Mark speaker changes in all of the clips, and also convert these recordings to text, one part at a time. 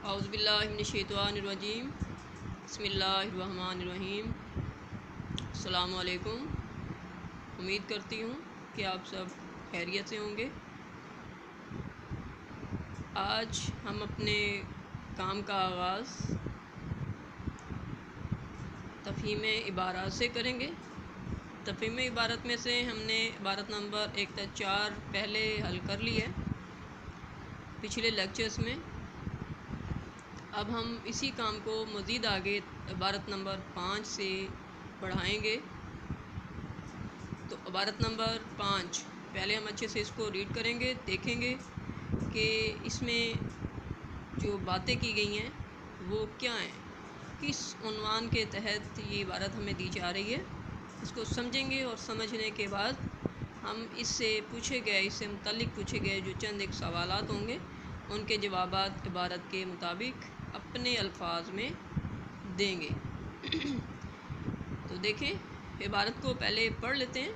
Speaker 1: औज़ुबिल्लाहि मिनश्शैतानिर्रजीम बिस्मिल्लाहिर्रहमानिर्रहीम। अस्सलामु अलैकुम। उम्मीद करती हूँ कि आप सब खैरियत से होंगे। आज हम अपने काम का आगाज़ तफ़हीम इबारत से करेंगे। तफ़हीम इबारत में से हमने इबारत नंबर 1 तक 4 पहले हल कर ली है पिछले लेक्चर्स में। अब हम इसी काम को मज़ीद आगे इबारत नंबर 5 से बढ़ाएंगे। तो इबारत नंबर 5 पहले हम अच्छे से इसको रीड करेंगे, देखेंगे कि इसमें जो बातें की गई हैं वो क्या हैं, किस उन्वान के तहत ये इबारत हमें दी जा रही है। इसको समझेंगे और समझने के बाद हम इससे मुतल्लिक़ पूछे गए जो चंद एक सवालात होंगे उनके जवाबात इबारत के मुताबिक अपने अल्फाज में देंगे। तो देखें, इबारत को पहले पढ़ लेते हैं।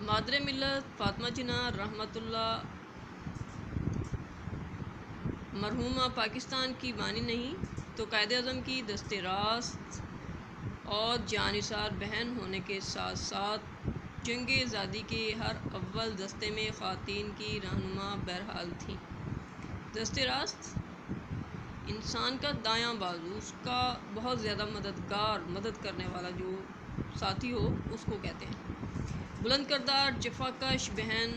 Speaker 1: मादरे मिल्लत फ़ातिमा जिन्ना रहमतुल्लाह मरहूमा पाकिस्तान की बानी नहीं तो कायद-ए-आज़म की दस्ते रास्त और जानिसार बहन होने के साथ साथ जंग आज़ादी के हर अव्वल दस्ते में ख़वातीन की रहनुमा बहरहाल थीं। दस्ते रास्त इंसान का दायां बाजू, उसका बहुत ज़्यादा मदद करने वाला जो साथी हो उसको कहते हैं। बुलंद करदार जफाकश बहन,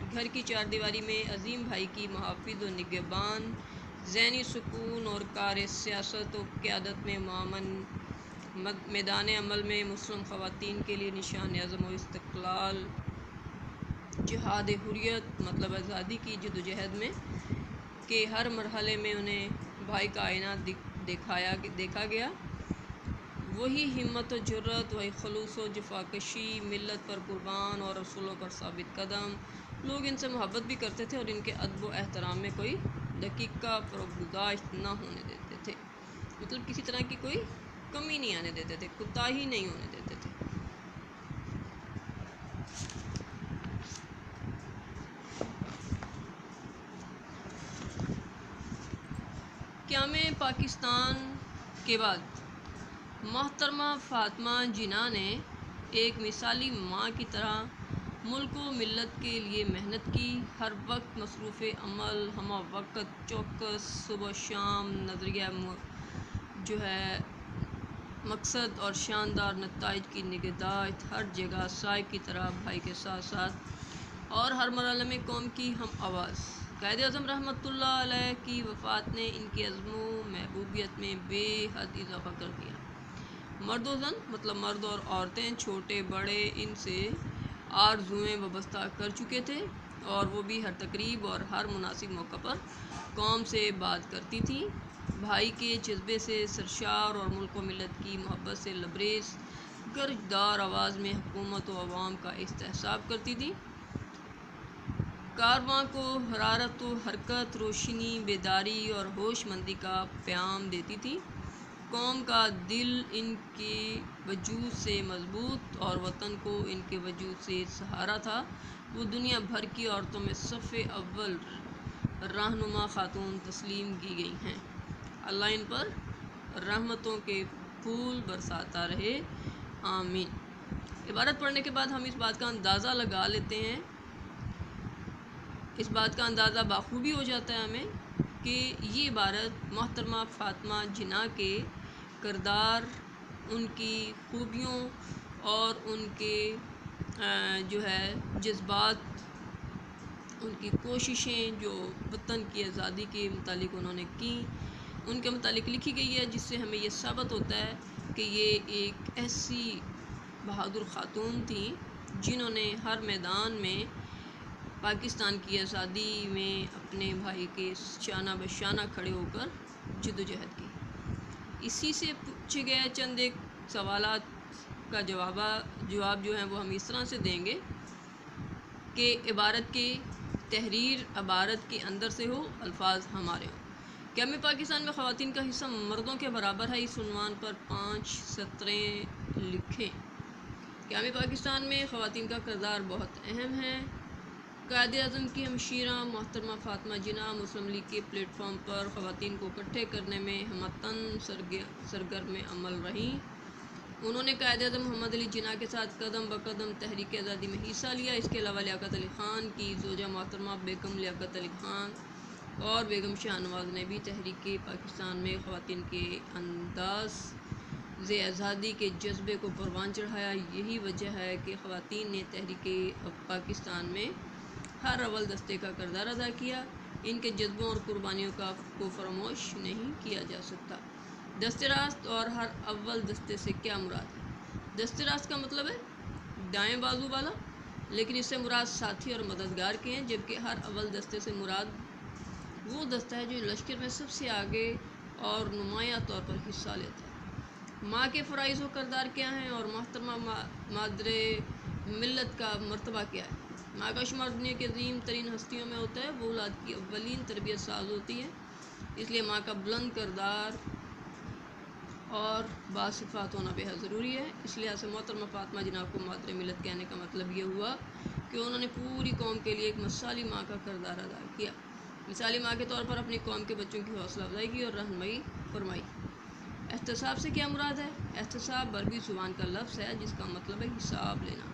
Speaker 1: घर की चार दीवारी में अजीम भाई की मुहाफ़िज़ और निगहबान, ज़हनी सुकून और कार सियासत और क़यादत में मामन, मैदान अमल में मुस्लिम ख़वातीन के लिए निशान अज़म और इस्तक़लाल, जिहाद हुर्रियत मतलब आज़ादी की जदोजहद में के हर मरहले में उन्हें भाई का आईना देखा गया। वही हिम्मत और जुर्रत, वही खलूस और जफाकशी, मिल्लत पर कुर्बान और रसूलों पर साबित कदम। लोग इनसे मोहब्बत भी करते थे और इनके अदब व एहतराम में कोई दकीका फ़रोगुज़ाश्त न होने देते थे। मतलब किसी तरह की कोई कमी नहीं आने देते थे, कोताही नहीं होने देते थे। क़याम पाकिस्तान के बाद मोहतरमा फ़ातिमा जिन्ना ने एक मिसाली माँ की तरह मुल्क व मिल्लत के लिए मेहनत की। हर वक्त मसरूफ़ अमल, हमा वक्त चौकस, सुबह शाम नज़रिया जो है मकसद और शानदार नताइज की निगहदाश्त, हर जगह साहिब की तरह भाई के साथ साथ और हर मरहले में कौम की हम आवाज़। कायद-ए-आज़म रहमतुल्लाह अलैह की वफ़ात ने इनकी अज़्म व महबूबियत में बेहद इजाफ़ा कर दिया। मर्द व ज़न मतलब मर्द और औरतें, छोटे बड़े इनसे आरज़ुएँ वाबस्ता कर चुके थे और वो भी हर तकरीब और हर मुनासिब मौका पर कौम से बात करती थी। भाई के जज्बे से सरशार और मुल्क व मिल्लत की मोहब्बत से लबरेज़ गर्जदार आवाज़ में हुकूमत व अवाम का एहतसाब करती थी। कारवां को हरारत व हरकत, रोशनी, बेदारी और होशमंदी का प्याम देती थी। कौम का दिल इनके वजूद से मजबूत और वतन को इनके वजूद से सहारा था। वो दुनिया भर की औरतों में सफ़े अव्वल रहनुमा खातून तस्लीम की गई हैं। अल्लाह इन पर रहमतों के फूल बरसाता रहे, आमीन। इबारत पढ़ने के बाद हम इस बात का अंदाज़ा लगा लेते हैं, इस बात का अंदाज़ा बाखूबी हो जाता है हमें कि ये इबारत मोहतरमा फ़ातिमा जिन्ना के किरदार, उनकी खूबियों और उनके जो है जज्बात, उनकी कोशिशें जो वतन की आज़ादी के मुतालिक उन्होंने की, उनके मुतालिक लिखी गई है, जिससे हमें ये साबित होता है कि ये एक ऐसी बहादुर ख़ातून थी जिन्होंने हर मैदान में पाकिस्तान की आज़ादी में अपने भाई के शाना बशाना खड़े होकर जद्दोजहद की। इसी से पूछे गए चंद एक सवालात का जवाब जो है वो हम इस तरह से देंगे कि इबारत की तहरीर इबारत के अंदर से हो, अल्फाज हमारे हों। क़याम पाकिस्तान में ख़वातीन का हिस्सा मर्दों के बराबर है। इस उन्वान पर 5 सतरें लिखें। क़याम पाकिस्तान में ख़वातीन का किरदार बहुत अहम है। قائد اعظم کی ہمشیرہ محترمہ فاطمہ جناح مسلم لیگ کے پلیٹ فارم پر خواتین کو اکٹھے کرنے میں ہمتاً سرگرم عمل رہیں۔ انہوں نے قائد اعظم محمد علی جناح کے ساتھ قدم بقدم تحریک آزادی میں حصہ لیا۔ اس کے علاوہ لیاقت علی خان کی زوجہ محترمہ بیگم لیاقت علی خان اور بیگم شاہ نواز نے بھی تحریک پاکستان میں خواتین کے انداز آزادی کے جذبے کو پروان چڑھایا۔ یہی وجہ ہے کہ خواتین نے تحریک پاکستان میں ہر اول دستے کا کردار ادا کیا۔ ان کے جذبوں اور قربانیوں کو فراموش نہیں کیا جا سکتا۔ دست راست اور ہر اول دستے سے کیا مراد ہے؟ دست راست کا مطلب ہے دائیں بازو والا، لیکن اس سے مراد ساتھی اور مددگار کے ہیں، جبکہ ہر اول دستے سے مراد وہ دستہ ہے جو لشکر میں سب سے آگے اور نمایاں طور پر حصہ لیتا ہے۔ ماں کے فرائض و کردار کیا ہیں اور محترمہ مادر ملت کا مرتبہ کیا ہے؟ ماں کا شمار دنیا کی عظیم ترین ہستیوں میں ہوتا ہے۔ وہ اولاد کی اولین تربیت ساز ہوتی ہے، اس لیے ماں کا بلند کردار اور باصفات ہونا بے حد ضروری ہے۔ اس لحاظ سے محترمہ فاطمہ جناح کو مادر ملت کہنے کا مطلب یہ ہوا کہ انہوں نے پوری قوم کے لیے ایک مثالی ماں کا کردار ادا کیا۔ مثالی ماں کے طور پر اپنی قوم کے بچوں کی حوصلہ افزائی کی اور رہنمائی فرمائی۔ احتساب سے کیا مراد ہے؟ احتساب عربی زبان کا لفظ ہے جس کا مطلب ہے حساب لینا،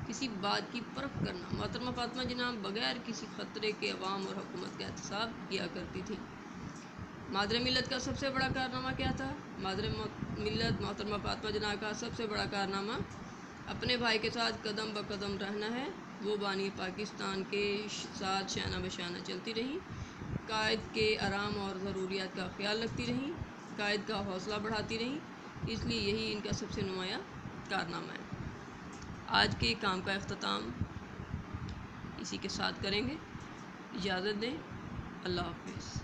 Speaker 1: کسی بات کی پرکھ کرنا۔ محترمہ فاطمہ جناح بغیر کسی خطرے کے عوام اور حکومت کا احتساب کیا کرتی تھی۔ مادر ملت کا سب سے بڑا کارنامہ کیا تھا؟ مادر ملت محترمہ فاطمہ جناح کا سب سے بڑا کارنامہ اپنے بھائی کے ساتھ قدم بقدم رہنا ہے۔ وہ بانی پاکستان کے ساتھ شانہ بشانہ چلتی رہیں، قائد کے آرام اور ضروریات کا خیال رکھتی رہیں، قائد کا حوصلہ بڑھاتی رہیں، اس لیے یہی ان کا سب سے نمایاں کارنامہ ہے۔ آج کے کام کا اختتام اسی کے ساتھ کریں گے۔ اجازت دیں، اللہ حافظ۔